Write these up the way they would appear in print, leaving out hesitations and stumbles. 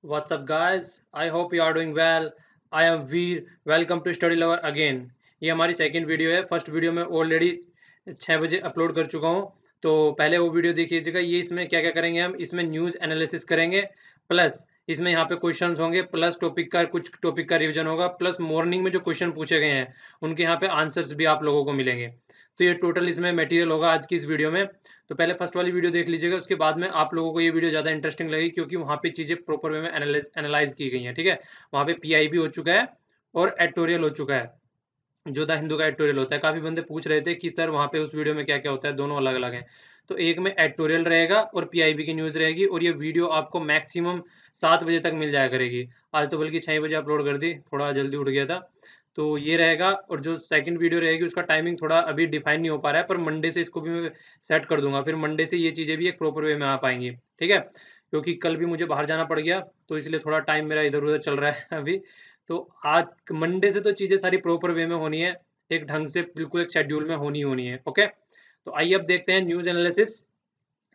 What's up, guys? I hope you are doing well. I am Veer. Welcome to Study Lover again. ये हमारी second video है। First video में already 6 बजे upload कर चुका हूँ, तो पहले वो वीडियो देखिएगा। ये इसमें क्या क्या करेंगे, हम इसमें न्यूज़ एनालिसिस करेंगे, प्लस इसमें यहाँ पे क्वेश्चंस होंगे, प्लस कुछ टॉपिक का रिवीजन होगा, प्लस मॉर्निंग में जो क्वेश्चन पूछे गए हैं उनके यहाँ पे आंसर्स भी आप लोगों को मिलेंगे। तो ये टोटल इसमें मटेरियल होगा आज की इस वीडियो में। तो पहले फर्स्ट वाली वीडियो देख लीजिएगा, उसके बाद में आप लोगों को ये वीडियो ज़्यादा इंटरेस्टिंग लगेगी, क्योंकि वहाँ पे चीज़ें प्रॉपर वे में एनालाइज की गई हैं। ठीक है, वहाँ पे पीआई भी हो चुका है और एडिटोरियल हो चुका है, जो द हिंदू का एडिटोरियल होता है। काफ़ी बंदे पूछ रहे थे कि सर वहाँ पे उस वीडियो में क्या क्या होता है, दोनों अलग अलग हैं। तो एक में एडिटोरियल रहेगा और पीआईबी की न्यूज़ रहेगी, और ये वीडियो आपको मैक्सिमम 7 बजे तक मिल जाया करेगी। आज तो बल्कि 6 बजे अपलोड कर दी, थोड़ा जल्दी उठ गया था। तो ये रहेगा, और जो सेकंड वीडियो रहेगी उसका टाइमिंग थोड़ा अभी डिफाइन नहीं हो पा रहा है, पर मंडे से इसको भी मैं सेट कर दूंगा। फिर मंडे से ये चीज़ें भी एक प्रॉपर वे में आ पाएंगी। ठीक है, क्योंकि कल भी मुझे बाहर जाना पड़ गया, तो इसलिए थोड़ा टाइम मेरा इधर उधर चल रहा है अभी। तो आज मंडे से तो चीज़ें सारी प्रॉपर वे में होनी है, एक ढंग से बिल्कुल एक शेड्यूल में होनी है। ओके, तो आइए अब देखते हैं न्यूज़ एनालिसिस।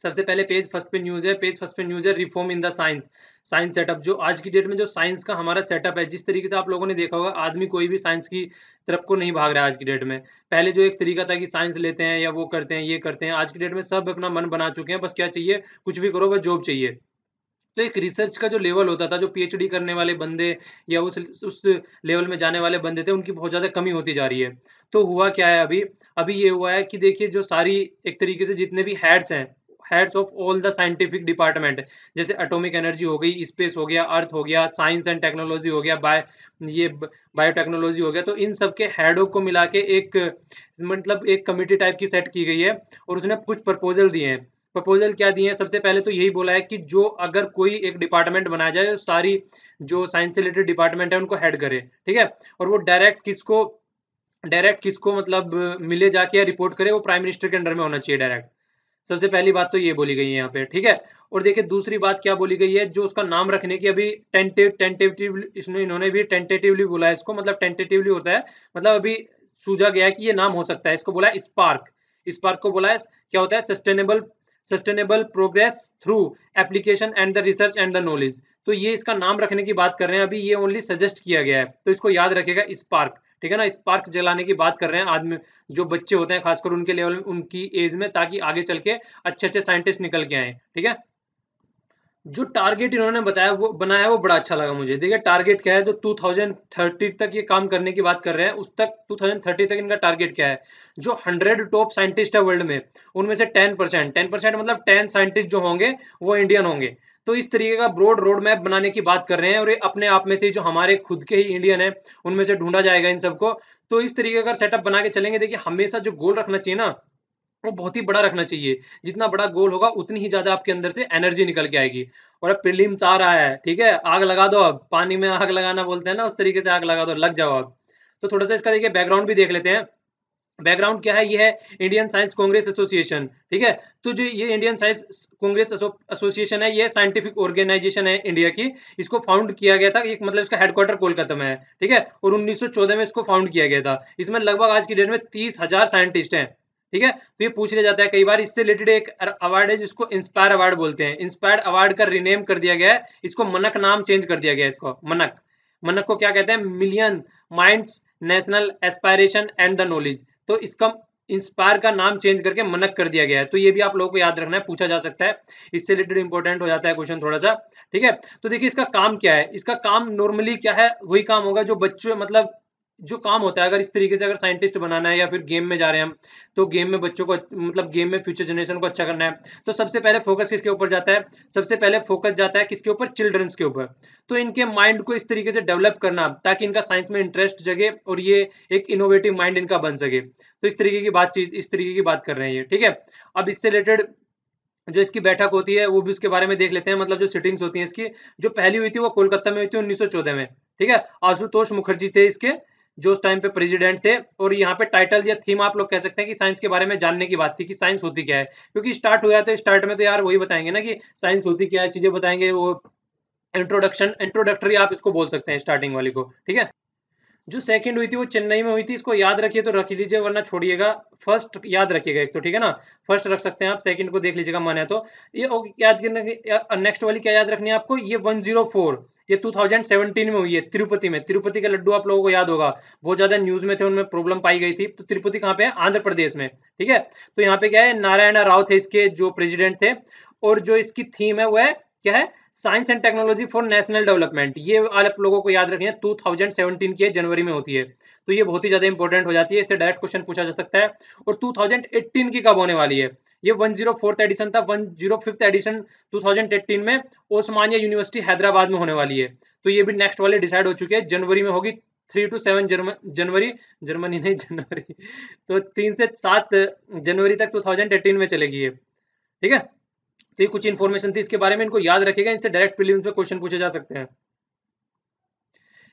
सबसे पहले पेज फर्स्ट पे न्यूज़ है। पेज फर्स्ट पे न्यूज़ है, reform in the science. Science setup, जो आज की डेट में जो साइंस का हमारा सेटअप है, जिस तरीके से आप लोगों ने देखा होगा, आदमी कोई भी साइंस की तरफ को नहीं भाग रहा है आज की डेट में। पहले जो एक तरीका था कि साइंस लेते हैं या वो करते हैं ये करते हैं, आज की डेट में सब अपना मन बना चुके हैं। बस क्या चाहिए, कुछ भी करो, बस जॉब चाहिए। तो एक रिसर्च का जो लेवल होता था, जो पीएचडी करने वाले बंदे या उस लेवल में जाने वाले बंदे थे, उनकी बहुत ज़्यादा कमी होती जा रही है। तो हुआ क्या है अभी, अभी ये हुआ है कि देखिए, जो सारी एक तरीके से जितने भी हेड्स हैं, heads of all the scientific department, जैसे एटॉमिक एनर्जी हो गई, स्पेस हो गया, अर्थ हो गया, साइंस एंड टेक्नोलॉजी हो गया, ये बायोटेक्नोलॉजी हो गया, तो इन सब के हेडों को मिला के एक मतलब एक कमिटी टाइप की सेट की गई है, और उसने कुछ प्रपोजल दिए हैं। प्रपोजल क्या दिए हैं, सबसे पहले तो यही बोला है कि जो अगर कोई एक डिपार्टमेंट बनाया जाए, तो सारी जो साइंस से रिलेटेड डिपार्टमेंट है उनको हेड करे। ठीक है, और वो डायरेक्ट किसको मतलब मिले जाके या रिपोर्ट करे, वो प्राइम मिनिस्टर के अंडर में होना चाहिए डायरेक्ट। सबसे पहली बात तो ये बोली गई है यहाँ पे। ठीक है, और देखिए दूसरी बात क्या बोली गई है, जो उसका नाम रखने की अभी टेंटेटिवली इसने इन्होंने भी टेंटेटिवली बोला है इसको, मतलब टेंटेटिवली होता है, मतलब अभी सूझा गया है कि ये नाम हो सकता है। इसको बोला है स्पार्क। स्पार्क को बोला है, क्या होता है, sustainable progress through application and the research and the knowledge. तो ये इसका नाम रखने की बात कर रहे हैं, अभी ये ओनली सजेस्ट किया गया है, तो इसको याद रखेगा स्पार्क। ठीक है ना, स्पार्क जलाने की बात कर रहे हैं आदमी, जो बच्चे होते हैं खासकर उनके लेवल में, उनकी एज में, ताकि आगे चल के अच्छे अच्छे साइंटिस्ट निकल के आए। ठीक है, जो टारगेट इन्होंने बताया वो बनाया, वो बड़ा अच्छा लगा मुझे। देखिए टारगेट क्या है, जो 2030 तक ये काम करने की बात कर रहे हैं, उस तक 2030 तक इनका टारगेट क्या है, जो 100 टॉप साइंटिस्ट है वर्ल्ड में, उनमें से 10% मतलब 10 साइंटिस्ट जो होंगे वो इंडियन होंगे। तो इस तरीके का ब्रॉड रोड मैप बनाने की बात कर रहे हैं, और ये अपने आप में से जो हमारे खुद के ही इंडियन है, उनमें से ढूंढा जाएगा इन सबको। तो इस तरीके का सेटअप बना के चलेंगे। देखिए हमेशा जो गोल रखना चाहिए ना, वो बहुत ही बड़ा रखना चाहिए। जितना बड़ा गोल होगा, उतनी ही ज्यादा आपके अंदर से एनर्जी निकल के आएगी। और अब प्रीलिम्स आ रहा है, ठीक है, आग लगा दो। अब पानी में आग लगाना बोलते हैं ना, उस तरीके से आग लगा दो, लग जाओ अब। तो थोड़ा सा इसका देखिए बैकग्राउंड भी देख लेते हैं। बैकग्राउंड क्या है, ये है इंडियन साइंस कांग्रेस एसोसिएशन। ठीक है, तो जो ये इंडियन साइंस कांग्रेस एसोसिएशन है, ये साइंटिफिक ऑर्गेनाइजेशन है इंडिया की। इसको फाउंड किया गया था, एक मतलब इसका हेडक्वार्टर कोलकाता में है। ठीक है, और 1914 में इसको फाउंड किया गया था। इसमें लगभग आज की डेट में 30,000 साइंटिस्ट हैं। ठीक है, तो ये पूछ लिया जाता है कई बार। इससे रिलेटेड एक अवार्ड है जिसको इंस्पायर अवार्ड बोलते हैं। इंस्पायर अवार्ड का रिनेम कर दिया गया है, इसको मनक नाम चेंज कर दिया गया है इसको, मनक। मनक को क्या कहते हैं, million minds national aspiration and the knowledge. तो इसका इंस्पायर का नाम चेंज करके मनक कर दिया गया है। तो ये भी आप लोगों को याद रखना है, पूछा जा सकता है, इससे रिलेटेड इंपॉर्टेंट हो जाता है क्वेश्चन थोड़ा सा। ठीक है, तो देखिए इसका काम क्या है, इसका काम नॉर्मली क्या है, वही काम होगा जो बच्चों मतलब जो काम होता है। अगर इस तरीके से अगर साइंटिस्ट बनाना है, या फिर गेम में जा रहे हैं हम, तो गेम में बच्चों को मतलब गेम में फ्यूचर जनरेशन को अच्छा करना है, तो सबसे पहले फोकस किसके ऊपर जाता है, सबसे पहले फोकस जाता है किसके ऊपर, चिल्ड्रंस के ऊपर। तो इनके माइंड को इस तरीके से डेवलप करना, ताकि इनका साइंस में इंटरेस्ट जगे, और ये एक इनोवेटिव माइंड इनका बन सके। तो इस तरीके की बातचीत, इस तरीके की बात कर रहे हैं ये। ठीक है, अब इससे रिलेटेड जो इसकी बैठक होती है, वो भी उसके बारे में देख लेते हैं। मतलब जो सिटिंग्स होती हैं इसकी, जो पहली हुई थी वो कोलकाता में हुई थी 1914 में। ठीक है, आशुतोष मुखर्जी थे इसके, जो उस टाइम पे प्रेसिडेंट थे। और यहाँ पे टाइटल या थीम आप लोग कह सकते हैं कि साइंस के बारे में जानने की बात थी, कि साइंस होती क्या है। क्योंकि स्टार्ट हुआ तो स्टार्ट में तो यार वही बताएंगे ना कि साइंस होती क्या है, चीजें बताएंगे। वो इंट्रोडक्शन, इंट्रोडक्टरी आप इसको बोल सकते हैं, स्टार्टिंग वाली को। ठीक है, जो सेकंड हुई थी वो चेन्नई में हुई थी, इसको याद रखिए तो रख लीजिए वरना छोड़िएगा। फर्स्ट याद रखिएगा एक तो, ठीक है ना, फर्स्ट रख सकते हैं आप, सेकंड को देख लीजिएगा मन है तो। ये याद करना, नेक्स्ट वाली क्या याद रखनी है आपको, ये 104, ये 2017 में हुई है तिरुपति में। तिरुपति के लड्डू आप लोगों को याद होगा, बहुत ज्यादा न्यूज में थे, उनमें प्रॉब्लम पाई गई थी। तो तिरुपति कहाँ पे है, आंध्र प्रदेश में, ठीक है। तो यहाँ पे क्या है, नारायण राव थे इसके जो प्रेसिडेंट थे, और जो इसकी थीम है वो है क्या है, science and technology for national development. ये आप लोगों को याद रखनी है, 2017 की है, जनवरी में होती है, तो ये बहुत ही ज्यादा इंपॉर्टेंट हो जाती है, इससे डायरेक्ट क्वेश्चन पूछा जा सकता है। और 2018 की कब होने वाली है, ये 104th एडिशन था, 105th एडिशन 2018 में ओस्मानिया यूनिवर्सिटी हैदराबाद में होने वाली है। तो ये भी नेक्स्ट वाले डिसाइड हो चुके हैं, जनवरी में होगी, 3 to 7 जनवरी, जर्मनी नहीं जनवरी, तो 3 से 7 जनवरी तक 2018 में चलेगी ये, ठीक है। तो ये कुछ इन्फॉर्मेशन थी इसके बारे में, इनको याद रखेगा, इनसे डायरेक्ट प्रीलिम्स में क्वेश्चन पूछे जा सकते हैं।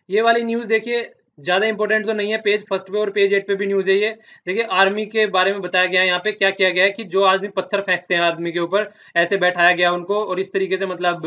ये वाली न्यूज देखिए, ज्यादा इंपॉर्टेंट तो नहीं है, पेज फर्स्ट पे और पेज 8 पे भी न्यूज है ये। देखिए आर्मी के बारे में बताया गया है यहाँ पे, क्या किया गया है कि जो आदमी पत्थर फेंकते हैं आर्मी के ऊपर, ऐसे बैठाया गया उनको, और इस तरीके से मतलब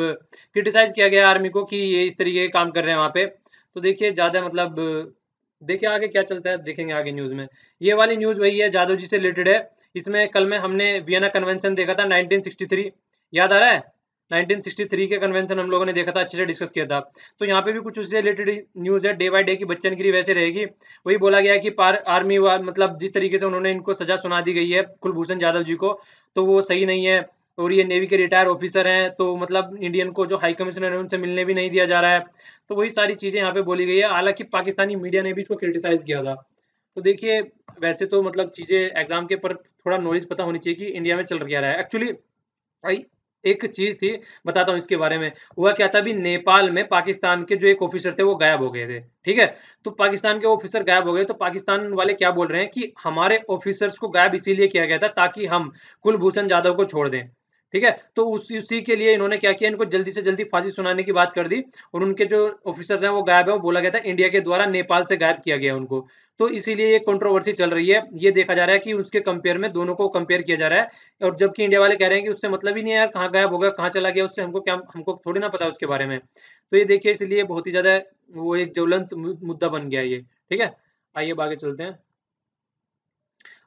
क्रिटिसाइज किया गया आर्मी को कि ये इस तरीके के काम कर रहे हैं वहां पे। तो देखिए ज्यादा मतलब, देखिए आगे क्या चलता है, देखेंगे आगे न्यूज में। ये वाली न्यूज वही है, जादव जी से रिलेटेड है। इसमें कल में हमने वियना कन्वेंशन देखा था 1963, याद आ रहा है, 1963 के कन्वेंशन हम लोगों ने देखा था, अच्छे से डिस्कस किया था। तो यहाँ पे भी कुछ उससे रिलेटेड न्यूज है, डे बाय डे की बच्चनगिरी वैसे रहेगी। वही बोला गया है कि आर्मी मतलब जिस तरीके से उन्होंने इनको सजा सुना दी गई है कुलभूषण जाधव जी को, तो वो सही नहीं है। और ये नेवी के रिटायर ऑफिसर हैं, तो मतलब इंडियन को जो हाई कमिश्नर है उनसे मिलने भी नहीं दिया जा रहा है। तो वही सारी चीजें यहाँ पे बोली गई है, हालांकि पाकिस्तानी मीडिया ने भी इसको क्रिटिसाइज किया था। तो देखिए वैसे तो मतलब चीजें एग्जाम के पर थोड़ा नॉलेज पता होनी चाहिए कि इंडिया में चल क्या रहा है एक्चुअली। भाई एक चीज थी, बताता हूँ इसके बारे में। हुआ क्या था, अभी नेपाल में पाकिस्तान के जो एक ऑफिसर थे वो गायब हो गए थे, ठीक है। तो पाकिस्तान के ऑफिसर गायब हो गए, तो पाकिस्तान वाले क्या बोल रहे हैं कि हमारे ऑफिसर्स को गायब इसीलिए किया गया था ताकि हम कुलभूषण जाधव को छोड़ दें, ठीक है। तो उसी के लिए इन्होंने क्या किया, इनको जल्दी से जल्दी फांसी सुनाने की बात कर दी, और उनके जो ऑफिसर्स हैं वो गायब है, वो बोला गया था इंडिया के द्वारा नेपाल से गायब किया गया उनको। तो इसीलिए ये कंट्रोवर्सी चल रही है, ये देखा जा रहा है कि उसके कंपेयर में दोनों को कंपेयर किया जा रहा है। और जबकि इंडिया वाले कह रहे हैं कि उससे मतलब ही नहीं है यार, कहाँ गायब हो गया, कहाँ चला गया, उससे हमको क्या, हमको थोड़ी ना पता है उसके बारे में। तो ये देखिए इसलिए बहुत ही ज्यादा वो एक ज्वलंत मुद्दा बन गया ये, ठीक है। आइए अब आगे चलते हैं,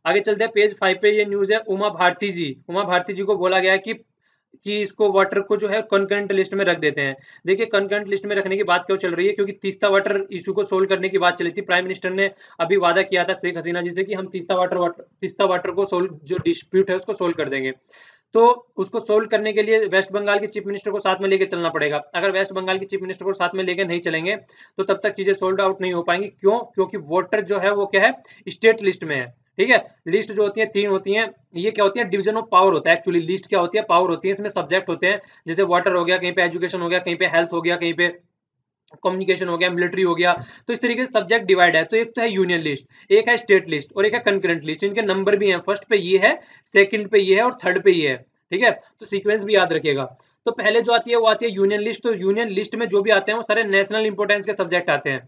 आगे चलते हैं पेज 5 पे। ये न्यूज है उमा भारती जी, उमा भारती जी को बोला गया है कि इसको वाटर को जो है कंकरेंट लिस्ट में रख देते हैं। देखिए कंकरेंट लिस्ट में रखने की बात क्यों चल रही है, क्योंकि तीस्ता वाटर इशू को सोल्व करने की बात चली थी। प्राइम मिनिस्टर ने अभी वादा किया था शेख हसीना जी से कि हम तीस्ता वाटर को सोल्व, जो डिस्प्यूट है उसको सोल्व कर देंगे। तो उसको सोल्व करने के लिए वेस्ट बंगाल के चीफ मिनिस्टर को साथ में लेके चलना पड़ेगा। अगर वेस्ट बंगाल के चीफ मिनिस्टर को साथ में लेके नहीं चलेंगे तो तब तक चीजें सोल्व आउट नहीं हो पाएंगी। क्यों, क्योंकि वाटर जो है वो क्या है, स्टेट लिस्ट में है, ठीक है। लिस्ट जो होती है 3 होती है, ये क्या होती है, डिवीजन ऑफ पावर होता है एक्चुअली। लिस्ट क्या होती है, पावर होती है, इसमें सब्जेक्ट होते हैं, जैसे वाटर हो गया, कहीं पे एजुकेशन हो गया, कहीं पे हेल्थ हो गया, कहीं पे कम्युनिकेशन हो गया, मिलिट्री हो गया। तो इस तरीके से सब्जेक्ट डिवाइड है। तो एक तो है यूनियन लिस्ट, एक है स्टेट लिस्ट, और एक है कंकरेंट लिस्ट। इनके नंबर भी हैं, फर्स्ट पे ये है, सेकंड पे ये है, और थर्ड पे ये है, ठीक है। तो सीक्वेंस भी याद रखिएगा। तो पहले जो आती है वो आती है यूनियन लिस्ट। तो यूनियन लिस्ट में जो भी आते हैं वो सारे नेशनल इंपोर्टेंस के सब्जेक्ट आते हैं।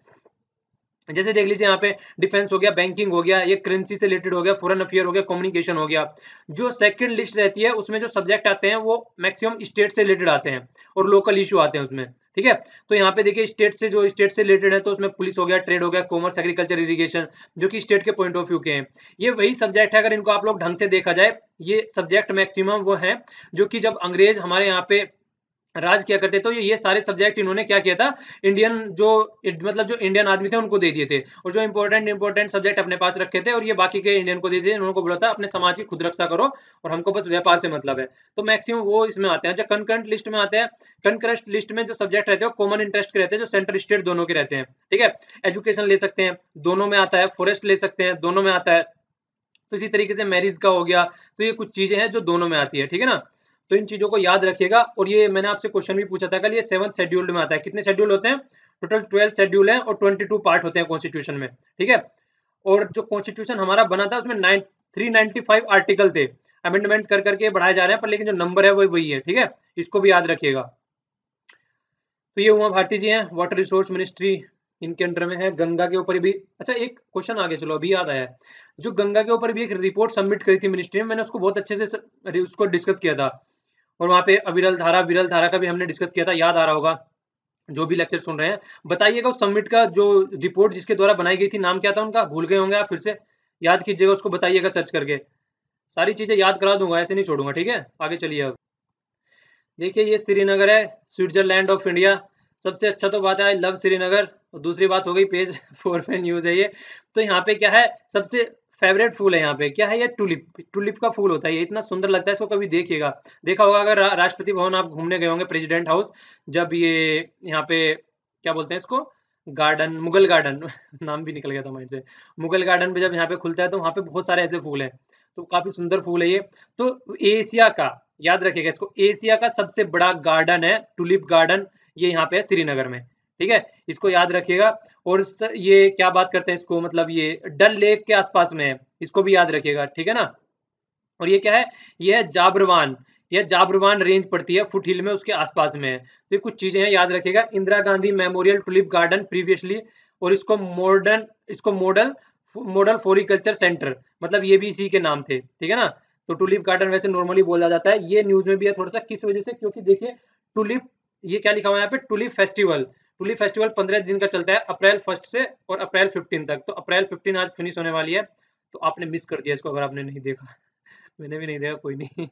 जैसे देख लीजिए यहाँ पे डिफेंस हो गया, बैंकिंग हो गया, ये करेंसी से रिलेटेड हो गया, फॉरेन अफेयर हो गया, कम्युनिकेशन हो गया। जो सेकंड लिस्ट रहती है उसमें जो सब्जेक्ट आते हैं वो मैक्सिमम स्टेट से रिलेटेड आते हैं और लोकल इशू आते हैं उसमें, ठीक है। तो यहाँ पे देखिए स्टेट से, जो स्टेट से रिलेटेड है तो उसमें पुलिस हो गया, ट्रेड हो गया, कॉमर्स, एग्रीकल्चर, इरिगेशन, जो कि स्टेट के पॉइंट ऑफ व्यू के हैं। ये वही सब्जेक्ट है, अगर इनको आप लोग ढंग से देखा जाए, ये सब्जेक्ट मैक्सिमम वो है जो कि जब अंग्रेज हमारे यहाँ पे राज किया करते, तो ये सारे सब्जेक्ट इन्होंने क्या किया था, इंडियन जो मतलब जो इंडियन आदमी थे उनको दे दिए थे, और जो इंपॉर्टेंट सब्जेक्ट अपने पास रखे थे और ये बाकी के इंडियन को दे दिए। उनको बोला था अपने समाज की खुद रक्षा करो और हमको बस व्यापार से मतलब है। तो मैक्सिमम वो इसमें आते हैं। जब कंकरेंट लिस्ट में आते हैं, कंकरेंट लिस्ट में जो सब्जेक्ट रहते हैं कॉमन इंटरेस्ट के रहते हैं, जो सेंटर स्टेट दोनों के रहते हैं, ठीक है। एजुकेशन ले सकते हैं, दोनों में आता है, फॉरेस्ट ले सकते हैं, दोनों में आता है। तो इसी तरीके से मैरिज का हो गया। तो ये कुछ चीजें हैं जो दोनों में आती है, ठीक है ना। तो इन चीजों को याद रखिएगा। और ये मैंने आपसे क्वेश्चन भी पूछा था कल, ये 7th शेड्यूल्ड में आता है। कितने शेड्यूल होते हैं, टोटल 12 शेड्यूल है और 22 पार्ट होते हैं कॉन्स्टिट्यूशन में, ठीक है। और जो कॉन्स्टिट्यूशन हमारा बना था उसमें 395 आर्टिकल थे, अमेंडमेंट कर करके बढ़ाए जा रहे हैं, पर लेकिन जो नंबर है वही है, ठीक है। इसको भी याद रखिएगा। तो ये उमा भारती जी हैं, वाटर रिसोर्स मिनिस्ट्री इनके अंडर में है। गंगा के ऊपर भी, अच्छा एक क्वेश्चन आगे, चलो अभी याद आया है। जो गंगा के ऊपर भी एक रिपोर्ट सबमिट करी थी मिनिस्ट्री में, मैंने उसको बहुत अच्छे से उसको डिस्कस किया था। और वहां पे अविरल धारा, विरल धारा का भी हमने डिस्कस किया था, याद आ रहा होगा। जो भी लेक्चर सुन रहे हैं, बताइएगा उस समिट का जो रिपोर्ट जिसके द्वारा बनाई गई थी, नाम क्या था उनका, भूल गए होंगे आप, फिर से याद कीजिएगा उसको, बताइएगा सर्च करके। सारी चीजें याद करा दूंगा, ऐसे नहीं छोड़ूंगा, ठीक है। आगे चलिए अब देखिए, ये श्रीनगर है, स्विट्जरलैंड ऑफ इंडिया। सबसे अच्छा तो बात है आई लव श्रीनगर। और दूसरी बात हो गई पेज 4 पे न्यूज है ये। तो यहाँ पे क्या है, सबसे फेवरेट फूल है यहाँ पे, क्या है ये, टुलिप। टुलिप का फूल होता है ये, इतना सुंदर लगता है, इसको कभी देखिएगा। देखा होगा अगर राष्ट्रपति भवन आप घूमने गए होंगे, प्रेसिडेंट हाउस, जब ये यहाँ पे क्या बोलते हैं इसको, गार्डन, मुगल गार्डन नाम भी निकल गया था माइंड से। मुगल गार्डन पे जब यहाँ पे खुलता है तो वहाँ पे बहुत सारे ऐसे फूल हैं, तो काफी सुंदर फूल है ये। तो एशिया का, याद रखिएगा इसको, एशिया का सबसे बड़ा गार्डन है टुलिप गार्डन, ये यहाँ पे है श्रीनगर में, ठीक है, इसको याद रखिएगा। और ये क्या बात करते हैं इसको, मतलब ये डल लेक के आसपास में है, इसको भी याद रखिएगा, ठीक है ना। और ये क्या है, ये है जाबरवान, यह जाबरवान रेंज पड़ती है फुट हिल में, उसके आसपास में है। तो ये कुछ चीजें हैं, याद रखिएगा। Indira Gandhi memorial tulip garden previously, और इसको मॉडल मॉडल फ्लोरिकल्चर सेंटर, मतलब ये भी इसी के नाम थे, ठीक है ना। तो टुलिप गार्डन वैसे नॉर्मली बोला जाता है, ये न्यूज में भी है थोड़ा सा, किस वजह से, क्योंकि देखिए टुलिप, ये क्या लिखा हुआ है यहाँ पे, टुलिप फेस्टिवल। टुलिप फेस्टिवल 15 दिन का चलता है, अप्रैल 1 से और अप्रैल 15 तक। तो अप्रैल 15 आज फिनिश होने वाली है, तो आपने मिस कर दिया इसको अगर आपने नहीं देखा। मैंने भी नहीं देखा, कोई नहीं।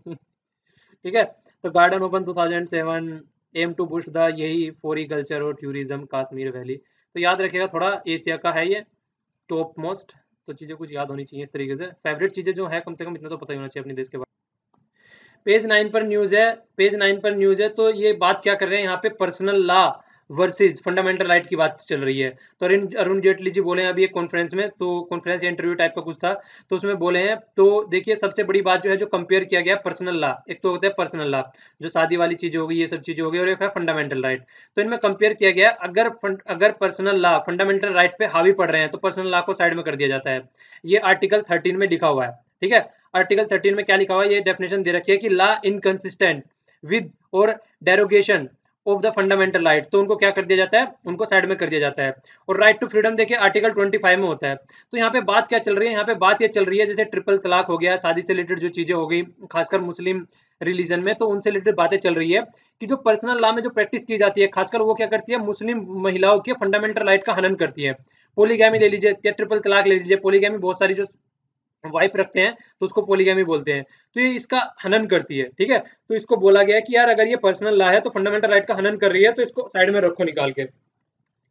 ठीक है। तो garden open 2007, aim to boost the यही फ्लोरिकल्चर और टूरिज्म कश्मीर वैली। तो याद रखिएगा, थोड़ा एशिया का है ये, टॉप मोस्ट। तो चीजें कुछ याद होनी चाहिए इस तरीके से, फेवरेट चीजें जो है कम से कम इतना तो पता ही होना चाहिए अपने देश के बारे में। पेज 9 पर न्यूज है, पेज 9 पर न्यूज है। तो ये बात क्या कर रहे हैं यहाँ पे, personal law versus fundamental right की बात चल रही है। तो अरुण जेटली जी बोले हैं अभी एक कॉन्फ्रेंस में, तो कॉन्फ्रेंस या इंटरव्यू टाइप का कुछ था, तो उसमें बोले हैं। तो देखिए सबसे बड़ी बात जो है, जो कंपेयर किया गया पर्सनल लॉ, एक तो होता है पर्सनल लॉ, जो शादी वाली चीजें होगी, ये सब चीजें होगी, और एक है फंडामेंटल राइट। तो इनमें कंपेयर किया गया, अगर पर्सनल लॉ फंडामेंटल राइट पे हावी पड़ रहे हैं, तो पर्सनल लॉ को साइड में कर दिया जाता है। ये आर्टिकल 13 में लिखा हुआ है, ठीक है। आर्टिकल 13 में क्या लिखा हुआ है, ये डेफिनेशन दे रखी है कि लॉ इनकंसिस्टेंट विद और derogation of the fundamental right, तो उनको क्या कर दिया जाता है, उनको साइड में कर दिया जाता है। और राइट टू फ्रीडम देखिए आर्टिकल 25 में होता है। तो यहाँ पे बात क्या चल रही है, यहाँ पे बात ये चल रही है, जैसे ट्रिपल तलाक हो गया, शादी से रिलेटेड जो चीजें हो गई, खासकर मुस्लिम रिलीजन में, तो उनसे रिलेटेड बातें चल रही है कि जो पर्सनल लॉ में जो प्रैक्टिस की जाती है, खासकर वो क्या करती है, मुस्लिम महिलाओं के फंडामेंटल राइट का हनन करती है। पोलीगैमी ले लीजिए या ट्रिपल तलाक ले लीजिए, पोलीगैमी बहुत सारी जो वाइफ रखते हैं तो उसको पोलीगैमी बोलते हैं, तो ये इसका हनन करती है, ठीक है। तो इसको बोला गया है कि यार अगर ये पर्सनल लॉ है तो फंडामेंटल राइट का हनन कर रही है, तो इसको साइड में रखो निकाल के।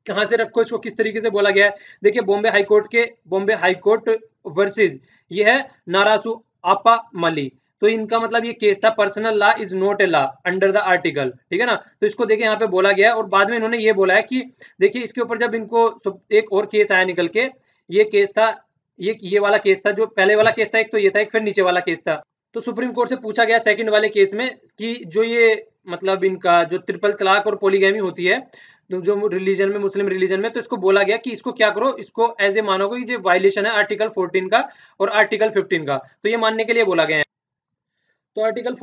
कहाँ से रखो इसको, किस तरीके से बोला गया है, देखिए बॉम्बे हाई कोर्ट वर्सेज ये है नारासू आपा मली। तो इनका मतलब ये केस था, personal law is not a law under the article, ठीक है ना। तो इसको देखिए यहाँ पे बोला गया है, और बाद में इन्होंने ये बोला है कि देखिए इसके ऊपर जब इनको एक और केस आया निकल के, ये केस था, ये वाला केस था, जो पहले वाला केस था एक, तो ये था एक, फिर नीचे वाला केस था। तो सुप्रीम कोर्ट से पूछा गया सेकंड वाले केस में कि जो ये मतलब इनका जो ट्रिपल तलाक और पोलीगैमी होती है, तो जो रिलीजन में, मुस्लिम रिलीजन में, तो इसको बोला गया कि इसको क्या करो, इसको एज ए मानोगे कि ये वायलेशन है आर्टिकल 14 का और आर्टिकल 15 का, तो ये मानने के लिए बोला गया है। तो आर्टिकल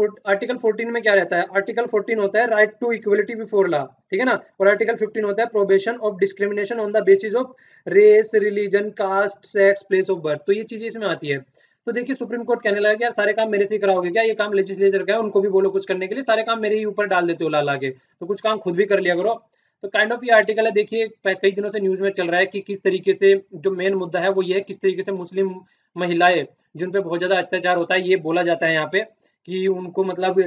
14 में क्या रहता है, आर्टिकल 14 होता है right to equality before law, ठीक है ना। और आर्टिकल 15 होता है probation of discrimination on the basis of race, religion, caste, sex, place of birth, तो ये चीजें इसमें आती है। तो देखिए सुप्रीम कोर्ट कहने लगा कि यार सारे काम मेरे से ही कराओगे क्या, ये काम लेजिस्लेचर का है, उनको भी बोलो कुछ करने के लिए, सारे काम मेरे ही ऊपर डाल देते हो ला ला के, तो कुछ काम खुद भी कर लिया करो। तो काइंड ऑफ ये आर्टिकल है, देखिए कई दिनों से न्यूज में चल रहा है कि किस तरीके से, जो मेन मुद्दा है वो ये है, किस तरीके से मुस्लिम महिलाएं जिन पे बहुत ज्यादा अत्याचार होता है, ये बोला जाता है यहाँ पे कि उनको मतलब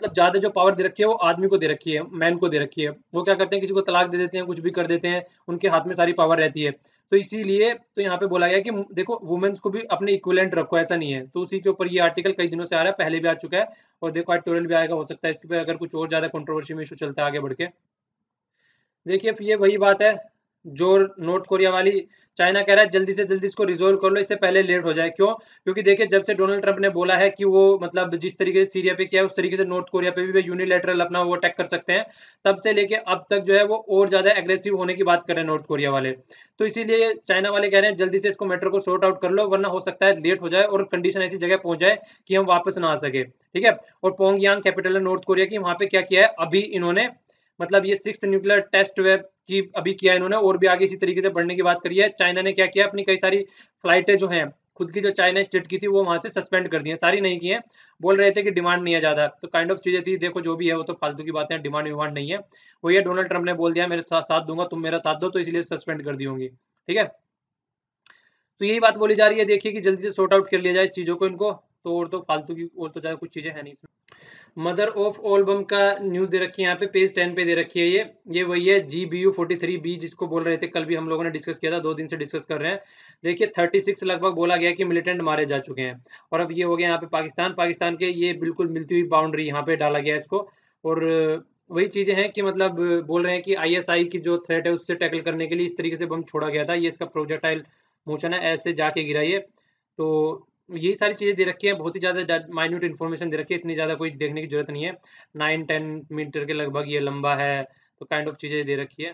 ज्यादा जो पावर दे रखी है वो आदमी को दे रखी है, मैन को दे रखी है। वो क्या करते हैं, किसी को तलाक दे देते हैं, कुछ भी कर देते हैं, उनके हाथ में सारी पावर रहती है। तो इसीलिए तो यहाँ पे बोला गया कि देखो वुमेन्स को भी अपने इक्विवेलेंट रखो, ऐसा नहीं है। तो उसी के ऊपर ये आर्टिकल कई दिनों से आ रहा है, पहले भी आ चुका है, और देखो ट्यूटोरियल भी आएगा, हो सकता है इसके पे अगर कुछ और ज्यादा कंट्रोवर्सी में इशू चलता है आगे बढ़ के। देखिए ये वही बात है जो नॉर्थ कोरिया वाली, चाइना कह रहा है जल्दी से जल्दी इसको रिजोल्व कर लो, इससे पहले लेट हो जाए। क्यों, क्योंकि देखिए जब से डोनाल्ड ट्रंप ने बोला है कि वो मतलब जिस तरीके से सीरिया पे किया है उस तरीके से नॉर्थ कोरिया पे भी वे यूनिलैटरल अपना वो अटैक कर सकते हैं, तब से लेके अब तक जो है वो और ज्यादा एग्रेसिव होने की बात कर रहे हैं नॉर्थ कोरिया वाले। तो इसीलिए चाइना वाले कह रहे हैं जल्दी से इसको मैटर को सॉर्ट आउट कर लो, वरना हो सकता है लेट हो जाए और कंडीशन ऐसी जगह पहुंच जाए कि हम वापस ना आ सके, ठीक है। और पोंगयांग कैपिटल है नॉर्थ कोरिया की, वहां पे क्या किया है अभी इन्होंने, मतलब ये 6th न्यूक्लियर टेस्ट वेब की अभी किया इन्होंने, और भी आगे इसी तरीके से बढ़ने की बात करी है। चाइना ने क्या किया, अपनी कई सारी फ्लाइटें जो हैं खुद की जो चाइना स्टेट की थी वो वहां से सस्पेंड कर दी है, सारी नहीं की है, बोल रहे थे कि डिमांड नहीं है ज्यादा, तो काइंड ऑफ चीजें थी। देखो जो भी है वो तो फालतू की बातें हैं, डिमांड विमांड नहीं है, वो ये डोनाल्ड ट्रंप ने बोल दिया मेरे साथ दूंगा, तुम मेरा साथ दो, तो इसलिए सस्पेंड कर दी होंगी, ठीक है। तो यही बात बोली जा रही है, देखिए कि जल्दी से सॉर्ट आउट कर लिया जाए चीजों को इनको, तो और तो फालतू की और तो ज्यादा कुछ चीजें है नहीं इसमें। मदर ऑफ ऑल बम का न्यूज दे रखी है यहाँ पे, पेज 10 पे दे रखी है ये वही है GBU-43B, जिसको बोल रहे थे, कल भी हम लोगों ने डिस्कस किया था, 2 दिन से डिस्कस कर रहे हैं। देखिए 36 लगभग बोला गया कि मिलिटेंट मारे जा चुके हैं, और अब ये हो गया यहाँ पे पाकिस्तान के ये बिल्कुल मिलती हुई बाउंड्री यहाँ पे डाला गया है इसको। और वही चीजें हैं कि मतलब बोल रहे हैं कि ISI की जो थ्रेट है उससे टैकल करने के लिए इस तरीके से बम छोड़ा गया था, ये इसका प्रोजेक्टाइल मोशन है, ऐसे जाके गिरा ये। तो यही सारी चीज़ें दे रखी है, बहुत ही ज़्यादा माइन्यूट इन्फॉर्मेशन दे रखी है, इतनी ज़्यादा कोई देखने की जरूरत नहीं है। 9-10 मीटर के लगभग ये लंबा है, तो काइंड ऑफ चीज़ें दे रखी है।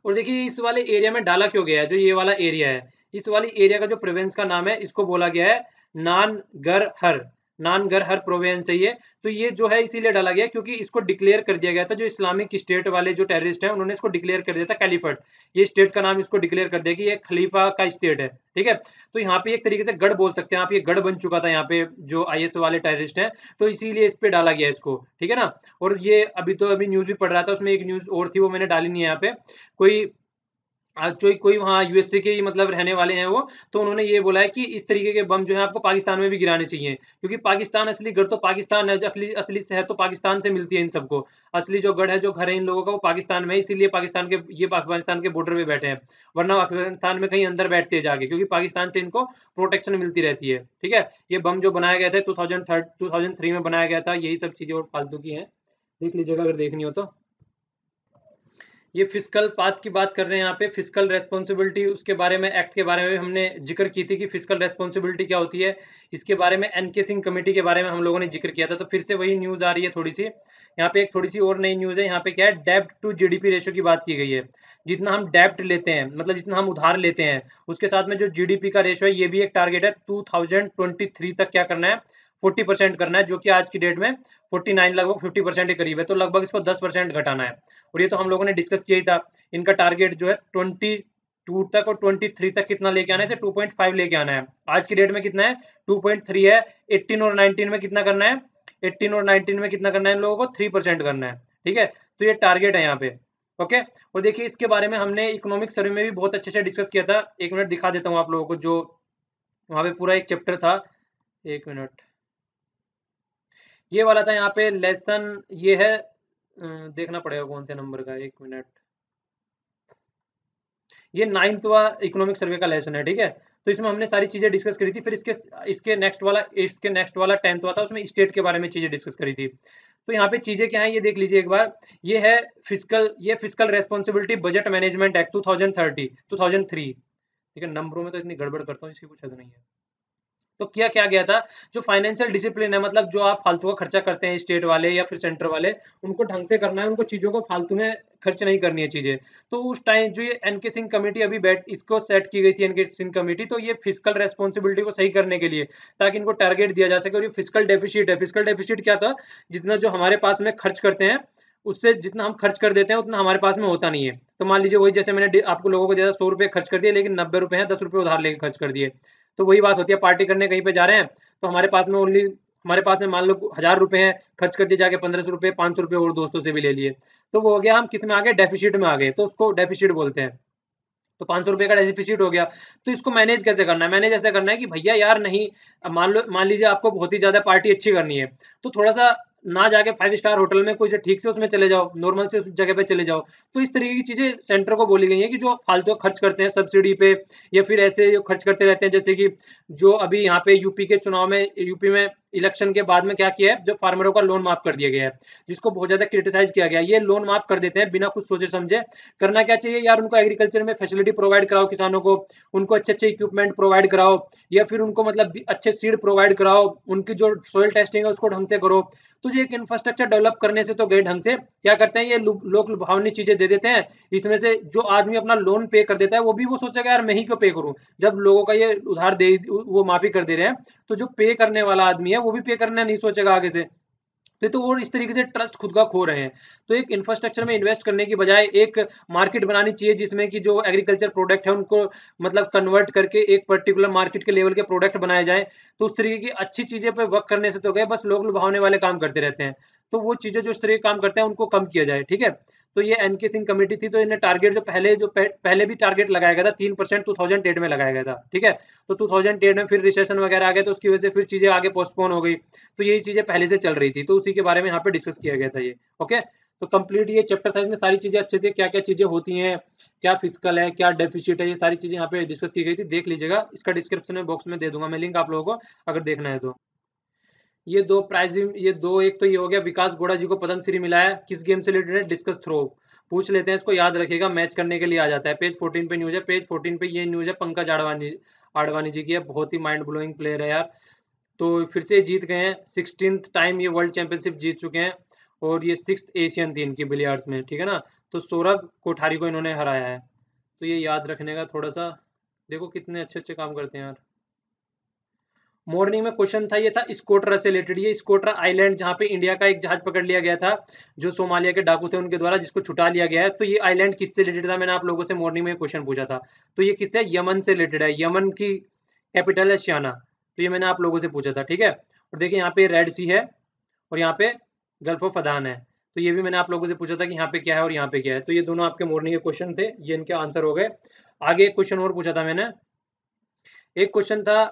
और देखिए इस वाले एरिया में डाला क्यों गया है, जो ये वाला एरिया है, इस वाली एरिया का जो प्रोविंस का नाम है, इसको बोला गया है नानगरहर। नानगरहर प्रोविंस है ये। तो ये जो है इसीलिए डाला गया क्योंकि इसको डिक्लेयर कर दिया गया था, जो इस्लामिक स्टेट वाले जो टेररिस्ट हैं उन्होंने इसको डिक्लेयर कर दिया था कैलिफेट, ये स्टेट का नाम इसको डिक्लेयर कर दिया कि ये खलीफा का स्टेट है, ठीक है। तो यहाँ पे एक तरीके से गढ़ बोल सकते हैं आप, ये गढ़ बन चुका था यहाँ पे जो IS वाले टेररिस्ट हैं, तो इसीलिए इस पे डाला गया इसको, ठीक है ना। और ये अभी न्यूज भी पढ़ रहा था, उसमें एक न्यूज और थी, वो मैंने डाली नहीं है यहाँ पे। कोई जो कोई वहाँ USA के ही मतलब रहने वाले हैं वो, तो उन्होंने ये बोला है कि इस तरीके के बम जो है आपको पाकिस्तान में भी गिराने चाहिए, क्योंकि पाकिस्तान असली गढ़ तो पाकिस्तान है, असली सेहत तो पाकिस्तान से मिलती है इन सबको, असली जो गढ़ है जो घर है इन लोगों का वो पाकिस्तान में है, इसीलिए पाकिस्तान के बॉर्डर पे बैठे हैं, वरना पाकिस्तान में कहीं अंदर बैठते हैं जाके, क्योंकि पाकिस्तान से इनको प्रोटेक्शन मिलती रहती है, ठीक है। ये बम जो बनाया गया था 2003 में बनाया गया था, यही सब चीजें और फालतू की हैं, देख लीजिएगा अगर देखनी हो तो। ये फिस्कल पाथ की बात कर रहे हैं यहाँ पे, फिस्कल रेस्पॉन्सिबिलिटी, उसके बारे में एक्ट के बारे में भी हमने जिक्र की थी कि फिस्कल रेस्पॉन्सिबिलिटी क्या होती है, इसके बारे में NK सिंह कमेटी के बारे में हम लोगों ने जिक्र किया था, तो फिर से वही न्यूज़ आ रही है थोड़ी सी यहाँ पे, एक थोड़ी सी और नई न्यूज़ है यहाँ पे, क्या है, डेब्ट टू GDP रेशो की बात की गई है। जितना हम डेब्ट लेते हैं, मतलब जितना हम उधार लेते हैं, उसके साथ में जो GDP का रेशो है, ये भी एक टारगेट है 2023 तक क्या करना है, 40% करना है, जो कि आज की डेट में 49 लगभग 50% के करीब है, तो लगभग इसको 10% घटाना है। और ये तो हम लोगों ने डिस्कस किया ही था, इनका टारगेट जो है 22 तक और 23 तक कितना लेके आना है, 2.5 लेके आना है। आज की डेट में कितना है, 2.3 है। 18 और 19 में कितना करना है, 18 और 19 में कितना करना है इन लोगों को, 3% करना है, ठीक है। तो ये टारगेट है यहाँ पे, ओके। और देखिए इसके बारे में हमने इकोनॉमिक सर्वे में भी बहुत अच्छे से डिस्कस किया था, 1 मिनट दिखा देता हूँ आप लोगों को, जो वहां पे पूरा एक चैप्टर था, 1 मिनट, ये वाला था यहाँ पे लेसन, ये है देखना पड़ेगा कौन से नंबर का, 1 मिनट, ये 9वां इकोनॉमिक सर्वे का लेसन है, ठीक है। तो इसमें हमने सारी चीजें डिस्कस करी थी, फिर इसके नेक्स्ट वाला 10वां था, उसमें स्टेट के बारे में चीजें डिस्कस करी थी। तो यहाँ पे चीजें क्या है ये देख लीजिए एक बार, ये fiscal responsibility budget management act 2003, ठीक है। नंबरों में तो इतनी गड़बड़ करता हूँ, इसकी कुछ हद नहीं है। तो किया क्या गया था, जो फाइनेंशियल डिसिप्लिन है, मतलब जो आप फालतू का खर्चा करते हैं स्टेट वाले या फिर सेंटर वाले, उनको ढंग से करना है, उनको चीजों को फालतू में खर्च नहीं करनी है चीजें। तो उस टाइम जो ये NK सिंह कमेटी अभी इसको सेट की गई थी, NK सिंह कमेटी, तो ये फिजिकल रेस्पॉन्सिबिलिटी को सही करने के लिए, ताकि इनको टारगेट दिया जा सके। और ये फिजिकल डेफिसिट है, फिजिकल डेफिसिट क्या था, जितना जो हमारे पास में खर्च करते हैं, उससे जितना हम खर्च कर देते हैं उतना हमारे पास में होता नहीं है। तो मान लीजिए वही, जैसे मैंने आपको लोगों को जैसा 100 रुपये खर्च कर दिए, लेकिन 90 रुपये हैं, 10 रुपये उधार लेके खर्च कर दिए। तो वही बात होती है, पार्टी करने कहीं पे जा रहे हैं, तो हमारे पास में मान लो 1000 रुपए हैं, खर्च कर दिए जाके 1500 रुपये, 500 रुपये और दोस्तों से भी ले लिए, तो वो हो गया, हम किस में आ गए, डेफिसिट में आ गए, तो उसको डेफिसिट बोलते हैं। तो 500 रुपये का डेफिसिट हो गया। तो इसको मैनेज कैसे करना है, मैनेज ऐसे करना है कि भैया यार नहीं, मान लीजिए आपको बहुत ही ज्यादा पार्टी अच्छी करनी है, तो थोड़ा सा ना जाके 5 स्टार होटल में कोई से ठीक से उसमें चले जाओ, नॉर्मल से उस जगह पे चले जाओ। तो इस तरीके की चीजें सेंटर को बोली गई है कि जो फालतू खर्च करते हैं सब्सिडी पे, या फिर ऐसे जो खर्च करते रहते हैं, जैसे कि जो अभी यहाँ पे यूपी के चुनाव में, यूपी में इलेक्शन के बाद में क्या किया है, जो फार्मरों का लोन माफ कर दिया गया है, जिसको बहुत ज्यादा क्रिटिसाइज किया गया है, ये लोन माफ कर देते हैं बिना कुछ सोचे समझे। करना क्या चाहिए यार, उनको एग्रीकल्चर में फैसिलिटी प्रोवाइड कराओ किसानों को, उनको अच्छे अच्छे इक्विपमेंट प्रोवाइड कराओ, या फिर उनको मतलब अच्छे सीड प्रोवाइड कराओ, उनकी जो सोयल टेस्टिंग है उसको ढंग से करो। तो जो एक इंफ्रास्ट्रक्चर डेवलप करने से तो गए ढंग से, क्या करते हैं ये लोग लुभावनी चीजें दे देते हैं। इसमें से जो आदमी अपना लोन पे कर देता है, वो भी वो सोचेगा यार मैं ही क्यों पे करूं, जब लोगों का ये उधार दे वो माफी कर दे रहे हैं, तो जो पे करने वाला आदमी है वो भी पे करना नहीं सोचेगा आगे से। तो और इस तरीके से ट्रस्ट खुद का खो रहे हैं। तो एक इंफ्रास्ट्रक्चर में इन्वेस्ट करने की बजाय एक मार्केट बनानी चाहिए जिसमें कि जो एग्रीकल्चर प्रोडक्ट है उनको मतलब कन्वर्ट करके एक पर्टिकुलर मार्केट के लेवल के प्रोडक्ट बनाए जाए। तो उस तरीके की अच्छी चीजें पे वर्क करने से तो गए, बस लोग लुभावने वाले काम करते रहते हैं। तो वो चीजें जो इस तरह के काम करते हैं उनको कम किया जाए, ठीक है। तो ये एनके सिंह कमेटी थी, तो इन्हें टारगेट जो पहले भी टारगेट लगाया गया था 3% 2008 में लगाया गया था, ठीक है। तो 2008 में फिर रिसेशन वगैरह आ गया, तो उसकी वजह से फिर चीजें आगे पोस्टपोन हो गई। तो यही चीजें पहले से चल रही थी, तो उसी के बारे में यहाँ पे डिस्कस किया गया था ये। ओके, तो कंप्लीट ये चैप्टर था, इसमें सारी चीजें अच्छे से क्या क्या चीजें होती हैं, क्या फिजिकल है, क्या डेफिसिट है, ये सारी चीजें यहाँ पे डिस्कस की गई थी, देख लीजिएगा। इसका डिस्क्रिप्शन में बॉक्स में दे दूंगा मैं लिंक आप लोगों को, अगर देखना है तो। ये दो प्राइज, ये दो, एक तो ये हो गया विकास गोड़ा जी को पद्मश्री मिला है, किस गेम से रिलेटेड है, डिस्कस थ्रो। पूछ लेते हैं, इसको याद रखिएगा, मैच करने के लिए आ जाता है। पेज 14 पे न्यूज है, पेज 14 पे ये न्यूज है, पंकज आडवाणी आडवाणी जी की है, बहुत ही माइंड ब्लोइंग प्लेयर है यार। तो फिर से जीत गए हैं, 16th टाइम ये वर्ल्ड चैंपियनशिप जीत चुके हैं, और ये 6th एशियन थी इनकी बिलियर्ड्स में, ठीक है ना। तो सौरभ कोठारी को इन्होंने हराया है, तो ये याद रखने का थोड़ा सा। देखो कितने अच्छे अच्छे काम करते हैं यार। मॉर्निंग में क्वेश्चन था, ये था स्कोट्रा से रिलेटेड। ये स्कोट्रा आइलैंड जहाँ पे इंडिया का एक जहाज पकड़ लिया गया था, जो सोमालिया के डाकू थे उनके द्वारा, जिसको छुटा लिया गया है। तो ये आइलैंड किससे रिलेटेड था, मैंने आप लोगों से मॉर्निंग में क्वेश्चन पूछा था। तो ये किससे, यमन से रिलेटेड है। यमन की कैपिटल है शियाना। तो ये मैंने आप लोगों से पूछा था, ठीक है। और देखिए यहाँ पे रेड सी है, और यहाँ पे गल्फ ऑफ अदान है। तो ये भी मैंने आप लोगों से पूछा था कि यहाँ पे क्या है और यहाँ पे क्या है। तो ये दोनों आपके मॉर्निंग के क्वेश्चन थे, ये इनके आंसर हो गए। आगे एक क्वेश्चन और पूछा था मैंने, एक क्वेश्चन था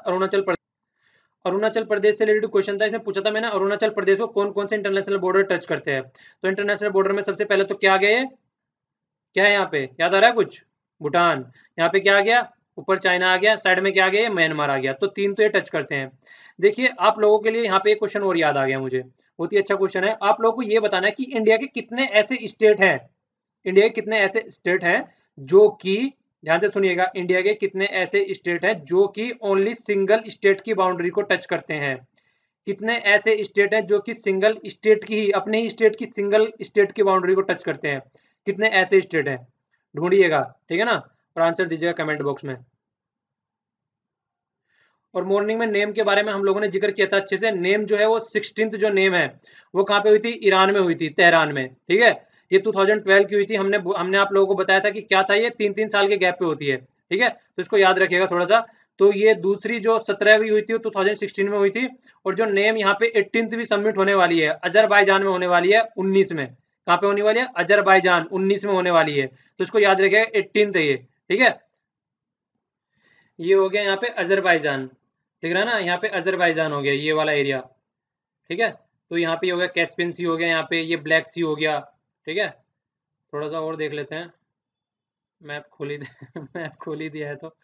अरुणाचल प्रदेश से रिलेटेड क्वेश्चन था। इसमें पूछा था मैंने, अरुणाचल प्रदेश को कौन कौन से इंटरनेशनल बॉर्डर टच करते हैं। तो इंटरनेशनल बॉर्डर में सबसे पहले तो क्या आ गया, ये क्या है यहाँ पे, याद आ रहा है कुछ, भूटान। यहाँ पे क्या आ गया, ऊपर चाइना आ गया, साइड में क्या आ गया, म्यांमार आ गया। तो तीन तो ये टच करते हैं। देखिए आप लोगों के लिए यहाँ पे एक क्वेश्चन और याद आ गया मुझे, बहुत ही अच्छा क्वेश्चन है। आप लोगों को ये बताना है कि इंडिया के कितने ऐसे स्टेट हैं, इंडिया के कितने ऐसे स्टेट हैं जो कि, ध्यान से सुनिएगा, इंडिया के कितने ऐसे स्टेट हैं जो कि ओनली सिंगल स्टेट की बाउंड्री को टच करते हैं। कितने ऐसे स्टेट हैं जो कि सिंगल स्टेट की ही, अपने ही स्टेट की सिंगल स्टेट की बाउंड्री को टच करते हैं। कितने ऐसे स्टेट हैं, ढूंढिएगा, ठीक है ना, और आंसर दीजिएगा कमेंट बॉक्स में। और मॉर्निंग में नेम के बारे में हम लोगों ने जिक्र किया था अच्छे से। नेम जो है वो 16th जो नेम है वो कहाँ पे हुई थी, ईरान में हुई थी, तेहरान में, ठीक है। ये 2012 की हुई थी। हमने हमने आप लोगों को बताया था कि क्या था, ये 3-3 साल के गैप पे होती है, ठीक है। तो इसको याद रखिएगा थोड़ा सा। तो ये दूसरी जो 17वीं हुई थी वो 2016 में हुई थी। और जो नेम यहाँ पे 18वीं सबमिट होने वाली है अजरबैजान में होने वाली है 19 में। कहाँ पे होने वाली है, अजरबैजान 19 में होने वाली है। तो इसको याद रखिएगा, 18th है ये, ठीक है। ये हो गया यहाँ पे अजरबैजान, दिख रहा है ना, यहाँ पे अजरबैजान हो गया ये वाला एरिया, ठीक है। तो यहाँ पे ये हो गया कैस्पियन सी, हो गया यहाँ पे ये ब्लैक सी हो गया, ठीक है। थोड़ा सा और देख लेते हैं, मैप खोल ही मैप खोल ही दिया है तो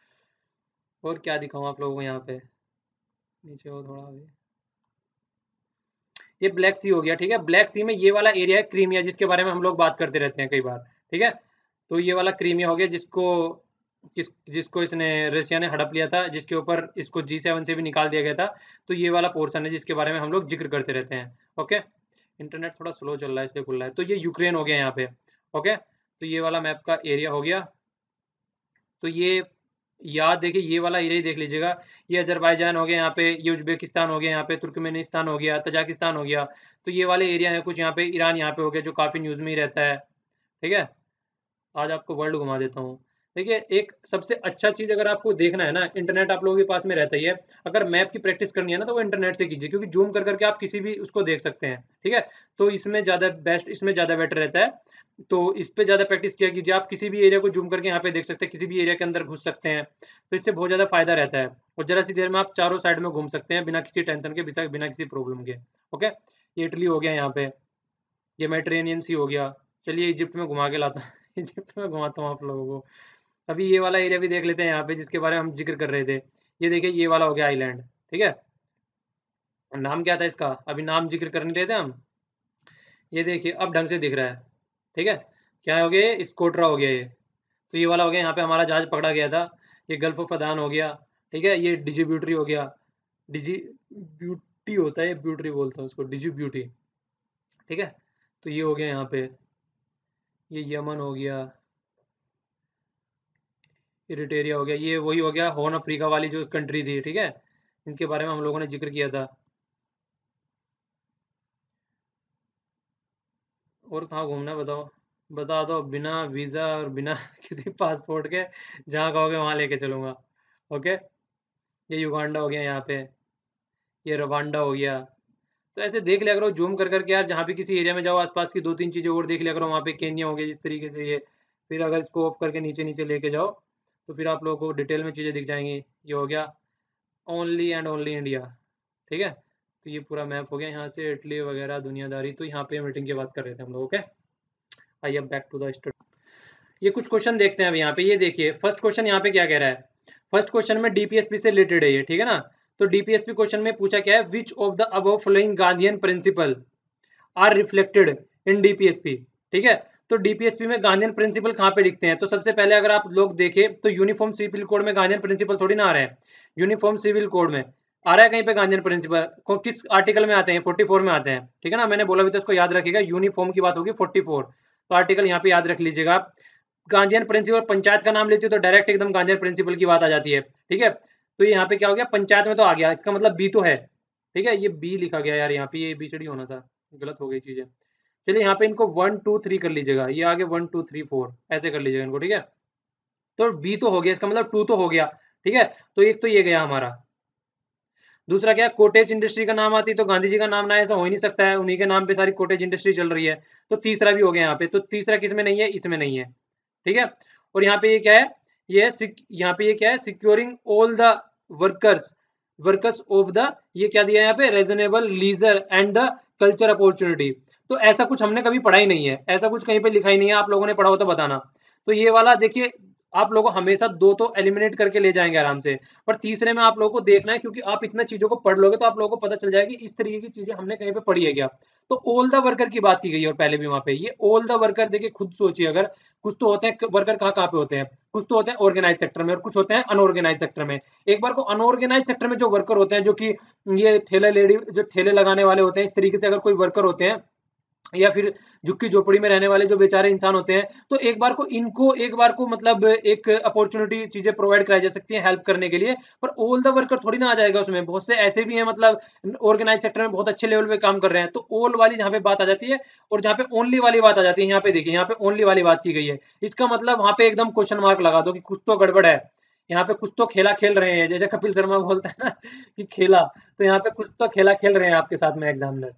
और क्या दिखाऊं आप लोगों को। यहाँ पे नीचे हो थोड़ा अभी, ये ब्लैक सी हो गया, ठीक है। ब्लैक सी में ये वाला एरिया है क्रीमिया, जिसके बारे में हम लोग बात करते रहते हैं कई बार, ठीक है। तो ये वाला क्रीमिया हो गया, जिसको इसने रशिया ने हड़प लिया था, जिसके ऊपर इसको G7 से भी निकाल दिया गया था। तो ये वाला पोर्शन है जिसके बारे में हम लोग जिक्र करते रहते हैं। ओके, इंटरनेट थोड़ा स्लो चल रहा है इसलिए खुल रहा है। तो ये यूक्रेन हो गया यहाँ पे। ओके, तो ये वाला मैप का एरिया हो गया। तो ये याद देखिए, ये वाला एरिया ही देख लीजिएगा। ये अजरबैजान हो गया यहाँ पे, ये उज्बेकिस्तान हो गया यहाँ पे, तुर्कमेनिस्तान हो गया, तजाकिस्तान हो गया। तो ये वाले एरिया है कुछ यहाँ पे। ईरान यहाँ पे हो गया जो काफ़ी न्यूज़ में ही रहता है, ठीक है। आज आपको वर्ल्ड घुमा देता हूँ। देखिए एक सबसे अच्छा चीज़ अगर आपको देखना है ना, इंटरनेट आप लोगों के पास में रहता ही है। अगर मैप की प्रैक्टिस करनी है ना तो वो इंटरनेट से कीजिए, क्योंकि जूम कर करके आप किसी भी उसको देख सकते हैं, ठीक है। तो इसमें ज़्यादा बेस्ट, इसमें ज़्यादा बेटर रहता है। तो इस पे ज़्यादा प्रैक्टिस किया कीजिए। आप किसी भी एरिया को जूम करके यहाँ पे देख सकते हैं, किसी भी एरिया के अंदर घुस सकते हैं। तो इससे बहुत ज़्यादा फायदा रहता है। और जरा सी देर में आप चारों साइड में घूम सकते हैं बिना किसी टेंशन के, बिना किसी प्रॉब्लम के। ओके, ये इटली हो गया यहाँ पे, ये मेडिटेरेनियन सी हो गया। चलिए इजिप्ट में घुमा के लाता हूँ इजिप्ट में घुमाता हूँ आप लोगों को। अभी ये वाला एरिया भी देख लेते हैं यहाँ पे, जिसके बारे में हम जिक्र कर रहे थे। ये देखिए ये वाला हो गया आइलैंड, ठीक है। नाम क्या था इसका, अभी नाम जिक्र कर नहीं रहे थे हम। ये देखिए अब ढंग से दिख रहा है, ठीक है। क्या हो गया, ये स्कोट्रा हो गया ये। तो ये वाला हो गया, यहाँ पे हमारा जहाज पकड़ा गया था। ये गल्फ ऑफ अदान हो गया, ठीक है। ये डिजी ब्यूटी हो गया, डिजी ब्यूटी होता है, ब्यूटी बोलता है उसको, डिजी ब्यूटी, ठीक है। तो ये हो गया यहाँ पे, ये यमन हो गया, इरिटेरिया हो गया, ये वही हो गया हॉर्न अफ्रीका वाली जो कंट्री थी, ठीक है, इनके बारे में हम लोगों ने जिक्र किया था। और कहाँ घूमना है बताओ, बता दो, बिना वीज़ा और बिना किसी पासपोर्ट के जहाँ कहोगे वहाँ लेके चलूँगा। ओके, ये युगांडा हो गया यहाँ पे, ये रवांडा हो गया। तो ऐसे देख लिया करो जूम कर करके यार, जहाँ भी किसी एरिया में जाओ आसपास की दो तीन चीज़ें और देख लिया करो। वहाँ पे केन्या हो गया जिस तरीके से ये, फिर अगर इसको ऑफ करके नीचे नीचे लेके जाओ तो फिर आप लोगों को डिटेल में चीज़ें दिख जाएंगी। ये हो गया ओनली एंड ओनली इंडिया। ठीक है, तो ये पूरा मैप हो गया यहाँ से, इटली वगैरह दुनियादारी। तो यहाँ पे मीटिंग की बात कर रहे थे हम लोग। ओके, आइए बैक टू द स्टडी। ये कुछ क्वेश्चन देखते हैं अब यहाँ पे। ये देखिए फर्स्ट क्वेश्चन यहाँ पे क्या कह रहा है। फर्स्ट क्वेश्चन में डीपीएसपी से रिलेटेड है ये, ठीक है ना। तो डीपीएसपी क्वेश्चन में पूछा क्या है, which of the above following Gandhian principle are reflected in DPSP. ठीक है, तो डीपीएसपी में गांधीयन प्रिंसिपल कहाँ पे लिखते हैं। तो सबसे पहले अगर आप लोग देखें तो यूनिफॉर्म सिविल कोड में गांधीयन प्रिंसिपल थोड़ी ना आ रहे हैं। यूनिफॉर्म सिविल कोड में आ रहा है कहीं पे गांधीयन प्रिंसिपल को, किस आर्टिकल में आते हैं, 44 में आते हैं। ठीक है ना, मैंने बोला भी तो इसको याद रखिएगा, यूनिफॉर्म की बात होगी 44। तो आर्टिकल यहाँ पे याद रख लीजिएगा आप। गांधीयन प्रिंसिपल पंचायत का नाम लेती हो तो डायरेक्ट एकदम गांधीयन प्रिंसिपल की बात आ जाती है। ठीक है, तो यहाँ पे क्या हो गया, पंचायत में तो आ गया, इसका मतलब बी तो है। ठीक है, ये बी लिखा गया यार यहाँ पे, ये बीसीडी होना था, गलत हो गई चीजें। चलिए यहाँ पे इनको 1 2 3 कर लीजिएगा, ये आगे 1 2 3 4 ऐसे कर लीजिएगा इनको। ठीक है, तो बी तो हो गया, इसका मतलब 2 तो हो गया। ठीक है, तो एक तो ये गया हमारा। दूसरा क्या, कोटेज इंडस्ट्री का नाम आती तो गांधी जी का नाम ना, ऐसा हो ही नहीं सकता है, उन्हीं के नाम पे सारी कोटेज इंडस्ट्री चल रही है। तो तीसरा भी हो गया यहाँ पे, तो तीसरा किस में नहीं है, इसमें नहीं है। ठीक है, और यहाँ पे ये क्या है, ये यहाँ पे ये क्या है, securing all the workers workers of the, ये क्या दिया है यहाँ पे, reasonable leisure and the culture opportunity. तो ऐसा कुछ हमने कभी पढ़ा ही नहीं है, ऐसा कुछ कहीं पे लिखा ही नहीं है, आप लोगों ने पढ़ा हो तो बताना। तो ये वाला देखिए, आप लोगों हमेशा दो तो एलिमिनेट करके ले जाएंगे आराम से, पर तीसरे में आप लोगों को देखना है, क्योंकि आप इतना चीजों को पढ़ लोगे तो आप लोगों को पता चल जाएगी इस तरीके की चीजें हमने कहीं पे पढ़ी है क्या। तो ऑल द वर्कर की बात की गई है, और पहले भी वहां पे ये ऑल द वर्कर, देखिए खुद सोचिए, अगर कुछ तो होते हैं वर्कर, कहाँ कहाँ पे होते हैं, कुछ तो होते हैं ऑर्गेनाइज सेक्टर में और कुछ होते हैं अनऑर्गेनाइज सेक्टर में। एक बार को अनऑर्गेनाइज सेक्टर में जो वर्कर होते हैं, जो कि ये ठेला लेडी, जो ठेले लगाने वाले होते हैं, इस तरीके से अगर कोई वर्कर होते हैं, या फिर झुग्गी झोपड़ी में रहने वाले जो बेचारे इंसान होते हैं, तो एक बार को मतलब एक अपॉर्चुनिटी चीजें प्रोवाइड कराई जा सकती है हेल्प करने के लिए। पर ऑल द वर्कर थोड़ी ना आ जाएगा उसमें, बहुत से ऐसे भी हैं मतलब ऑर्गेनाइज सेक्टर में बहुत अच्छे लेवल पे काम कर रहे हैं। तो ऑल वाली जहाँ पे बात आ जाती है, और जहाँ पे ओनली वाली बात आ जाती है, यहाँ पे देखिए, यहाँ पे ओनली वाली बात की गई है, इसका मतलब वहां पे एकदम क्वेश्चन मार्क लगा दो कि कुछ तो गड़बड़ है। यहाँ पे कुछ तो खेला खेल रहे हैं, जैसे कपिल शर्मा बोलता है ना कि खेला, तो यहाँ पे कुछ तो खेला खेल रहे हैं आपके साथ में एग्जामिनर।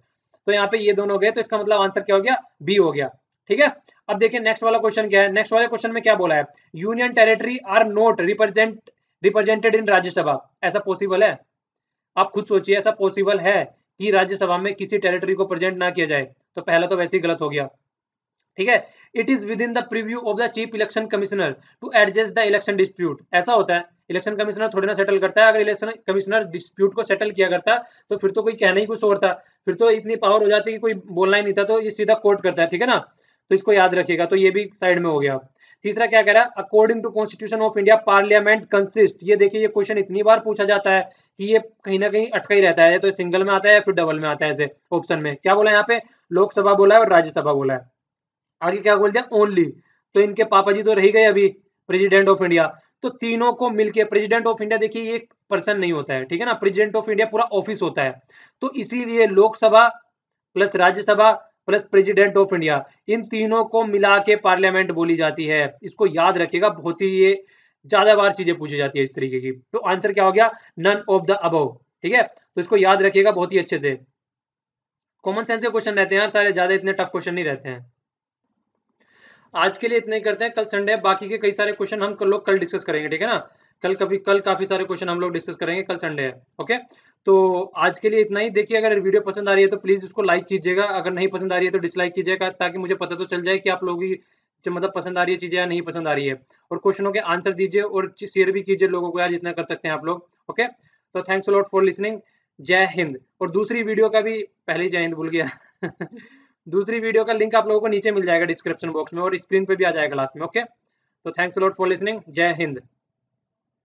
तो यहाँ पे ये दोनों हो गए, तो इसका मतलब आंसर क्या हो गया, बी हो गया। ठीक है, अब देखिए नेक्स्ट वाला क्वेश्चन क्या है। नेक्स्ट वाले क्वेश्चन में क्या बोला है, union territory are not represented in Rajya Sabha. ऐसा पॉसिबल है, आप खुद सोचिए, ऐसा पॉसिबल है कि राज्यसभा में किसी टेरिटरी को प्रेजेंट ना किया जाए। तो पहला तो वैसे ही गलत हो गया। ठीक है, it is within the preview of the chief election commissioner to adjust the election dispute. ऐसा होता है, इलेक्शन कमिश्नर थोड़ी ना सेटल करता है, अगर इलेक्शन कमिश्नर डिस्प्यूट को सेटल किया करता तो फिर तो कोई कहना ही कुछ और था, फिर तो इतनी पावर हो जाती कि कोई बोलना ही नहीं था, तो ये सीधा कोर्ट करता है। ठीक है ना, तो इसको याद रखिएगा, तो ये भी साइड में हो गया। तीसरा क्या कह रहा है, according to constitution of India parliament consist. ये देखिए, ये क्वेश्चन इतनी बार पूछा जाता है कि ये कहीं ना कहीं अटका ही रहता है, तो सिंगल में आता है या फिर डबल में आता है। ऐसे ऑप्शन में क्या बोला है, यहाँ पे लोकसभा बोला है और राज्यसभा बोला है, आगे क्या बोल दिया, ओनली। तो इनके पापा जी तो रह गए अभी प्रेसिडेंट ऑफ इंडिया, तो तीनों को मिलके प्रेसिडेंट ऑफ इंडिया, देखिए ये एक पर्सन नहीं होता है, ठीक है ना, प्रेसिडेंट ऑफ इंडिया पूरा ऑफिस होता है। तो इसीलिए Lok Sabha plus Rajya Sabha plus president of India, इन तीनों को मिला के पार्लियामेंट बोली जाती है। इसको याद रखिएगा, बहुत ही ये ज्यादा बार चीजें पूछी जाती है इस तरीके की। तो आंसर क्या हो गया, नन ऑफ द अबव। ठीक है, तो इसको याद रखिएगा बहुत ही अच्छे से। कॉमन सेंस के क्वेश्चन रहते हैं यार सारे, ज्यादा इतने टफ क्वेश्चन नहीं रहते हैं। आज के लिए इतना ही करते हैं, कल संडे है, बाकी के कई सारे क्वेश्चन हम लोग कल डिस्कस करेंगे। ठीक है ना, कल काफी सारे क्वेश्चन हम लोग डिस्कस करेंगे, कल संडे है। ओके, तो आज के लिए इतना ही। देखिए अगर वीडियो पसंद आ रही है तो प्लीज उसको लाइक कीजिएगा, अगर नहीं पसंद आ रही है तो डिसलाइक कीजिएगा, ताकि मुझे पता तो चल जाए कि आप लोगों की मतलब पसंद आ रही है चीजें या नहीं पसंद आ रही है। और क्वेश्चनों के आंसर दीजिए और शेयर भी कीजिए लोगों को यार, जितना कर सकते हैं आप लोग। ओके, तो thanks a lot for listening. जय हिंद। और दूसरी वीडियो का भी, पहले ही जय हिंद भूल गया दूसरी वीडियो का लिंक आप लोगों को नीचे मिल जाएगा डिस्क्रिप्शन बॉक्स में, और स्क्रीन पे भी आ जाएगा लास्ट में। ओके, तो thanks a lot for listening. जय हिंद।